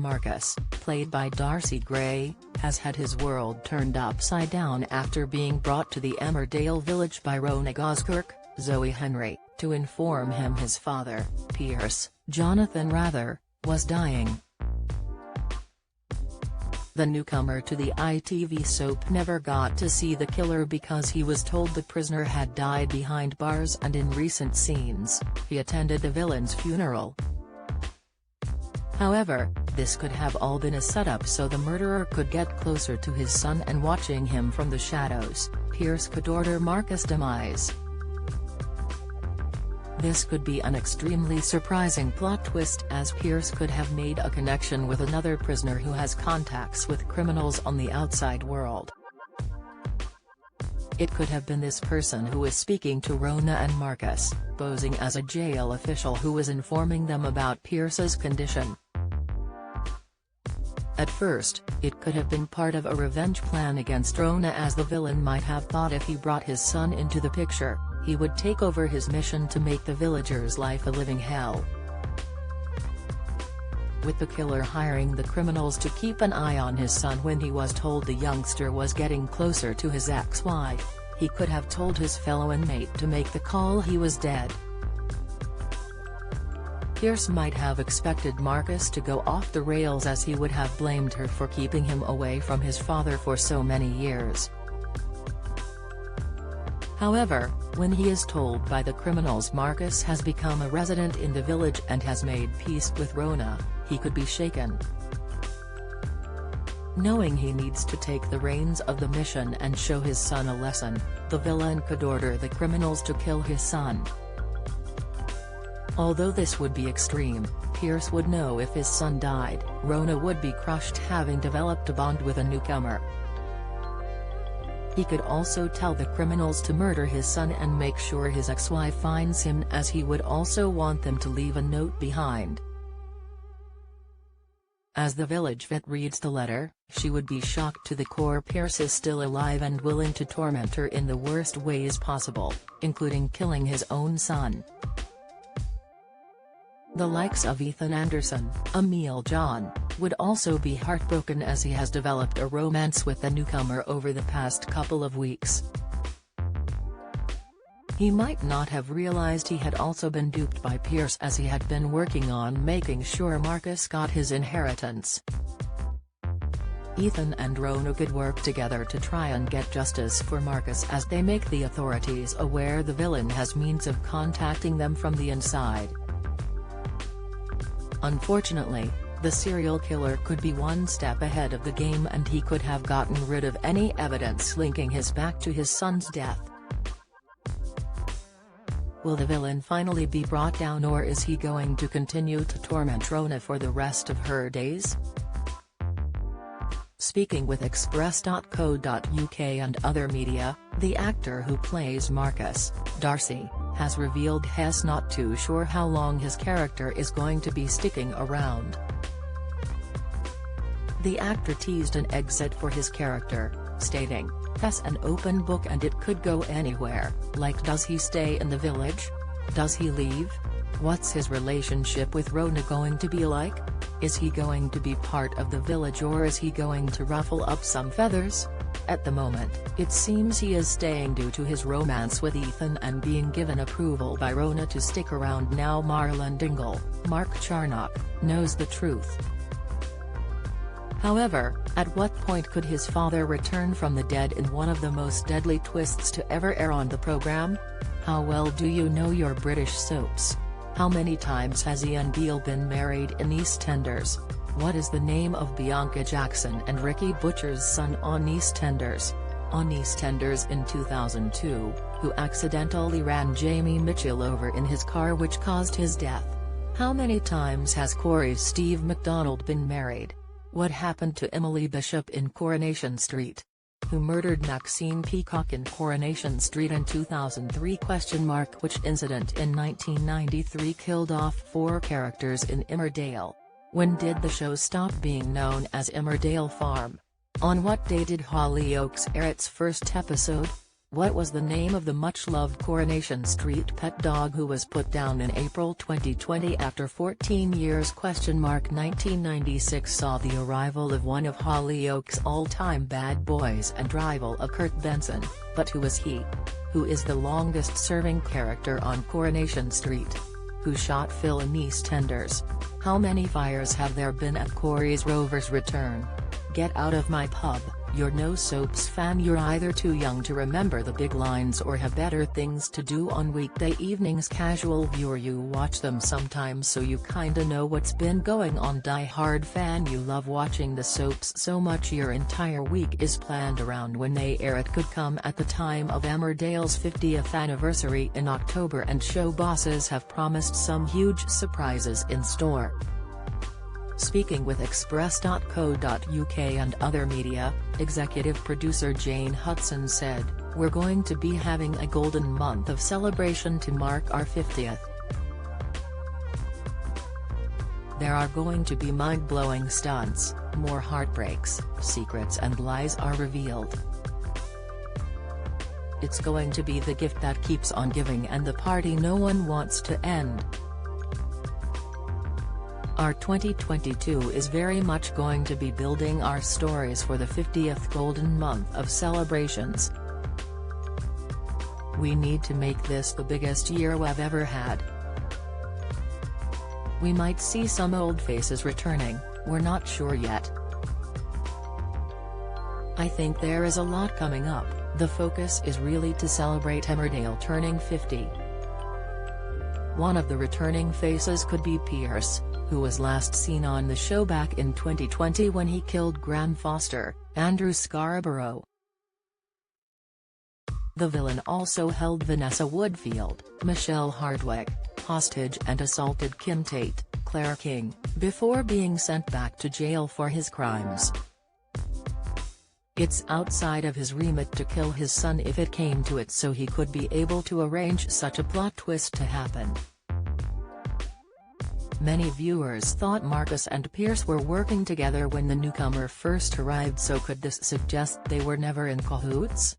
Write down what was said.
Marcus, played by Darcy Gray, has had his world turned upside down after being brought to the Emmerdale village by Rona Goskirk, Zoe Henry, to inform him his father, Jonathan, was dying. The newcomer to the ITV soap never got to see the killer because he was told the prisoner had died behind bars, and in recent scenes, he attended the villain's funeral. However, this could have all been a setup so the murderer could get closer to his son and watching him from the shadows. Pierce could order Marcus' demise. This could be an extremely surprising plot twist, as Pierce could have made a connection with another prisoner who has contacts with criminals on the outside world. It could have been this person who is speaking to Rona and Marcus, posing as a jail official who was informing them about Pierce's condition. At first, it could have been part of a revenge plan against Rona, as the villain might have thought if he brought his son into the picture, he would take over his mission to make the villagers' life a living hell. With the killer hiring the criminals to keep an eye on his son when he was told the youngster was getting closer to his ex-wife, he could have told his fellow inmate to make the call he was dead. Pierce might have expected Marcus to go off the rails, as he would have blamed her for keeping him away from his father for so many years. However, when he is told by the criminals Marcus has become a resident in the village and has made peace with Rona, he could be shaken. Knowing he needs to take the reins of the mission and show his son a lesson, the villain could order the criminals to kill his son. Although this would be extreme, Pierce would know if his son died, Rona would be crushed, having developed a bond with a newcomer. He could also tell the criminals to murder his son and make sure his ex-wife finds him, as he would also want them to leave a note behind. As the village vet reads the letter, she would be shocked to the core Pierce is still alive and willing to torment her in the worst ways possible, including killing his own son. The likes of Ethan Anderson, Emil John, would also be heartbroken, as he has developed a romance with the newcomer over the past couple of weeks. He might not have realized he had also been duped by Pierce, as he had been working on making sure Marcus got his inheritance. Ethan and Rona could work together to try and get justice for Marcus, as they make the authorities aware the villain has means of contacting them from the inside. Unfortunately, the serial killer could be one step ahead of the game, and he could have gotten rid of any evidence linking his back to his son's death. Will the villain finally be brought down, or is he going to continue to torment Rona for the rest of her days? Speaking with Express.co.uk and other media, the actor who plays Marcus, Darcy, has revealed he's not too sure how long his character is going to be sticking around. The actor teased an exit for his character, stating, "He's an open book and it could go anywhere, like does he stay in the village? Does he leave? What's his relationship with Rona going to be like? Is he going to be part of the village, or is he going to ruffle up some feathers?" At the moment, it seems he is staying due to his romance with Ethan and being given approval by Rona to stick around. Now Marlon Dingle, Mark Charnock, knows the truth. However, at what point could his father return from the dead in one of the most deadly twists to ever air on the program? How well do you know your British soaps? How many times has Ian Beale been married in EastEnders? What is the name of Bianca Jackson and Ricky Butcher's son on EastEnders? On EastEnders in 2002, who accidentally ran Jamie Mitchell over in his car, which caused his death? How many times has Corey's Steve McDonald been married? What happened to Emily Bishop in Coronation Street? Who murdered Maxine Peacock in Coronation Street in 2003? Which incident in 1993 killed off 4 characters in Emmerdale? When did the show stop being known as Emmerdale Farm? On what day did Hollyoaks air its first episode? What was the name of the much-loved Coronation Street pet dog who was put down in April 2020 after 14 years? 1996 saw the arrival of one of Hollyoaks' all-time bad boys and rival of Kurt Benson, but who is he? Who is the longest-serving character on Coronation Street? Who shot Phil in EastEnders? How many fires have there been at Corey's Rover's return? Get out of my pub, you're no soaps fan. You're either too young to remember the big lines or have better things to do on weekday evenings. Casual viewer, you watch them sometimes so you kinda know what's been going on. Die-hard fan, you love watching the soaps so much your entire week is planned around when they air. It could come at the time of Emmerdale's 50th anniversary in October, and show bosses have promised some huge surprises in store. Speaking with Express.co.uk and other media, executive producer Jane Hudson said, "We're going to be having a golden month of celebration to mark our 50th. There are going to be mind-blowing stunts, more heartbreaks, secrets and lies are revealed. It's going to be the gift that keeps on giving and the party no one wants to end. Our 2022 is very much going to be building our stories for the 50th golden month of celebrations. We need to make this the biggest year we've ever had. We might see some old faces returning, we're not sure yet. I think there is a lot coming up. The focus is really to celebrate Emmerdale turning 50. One of the returning faces could be Pierce, who was last seen on the show back in 2020 when he killed Gran Foster, Andrew Scarborough. The villain also held Vanessa Woodfield, Michelle Hardwick, hostage and assaulted Kim Tate, Claire King, before being sent back to jail for his crimes. It's outside of his remit to kill his son if it came to it, so he could be able to arrange such a plot twist to happen. Many viewers thought Marcus and Pierce were working together when the newcomer first arrived, so could this suggest they were never in cahoots?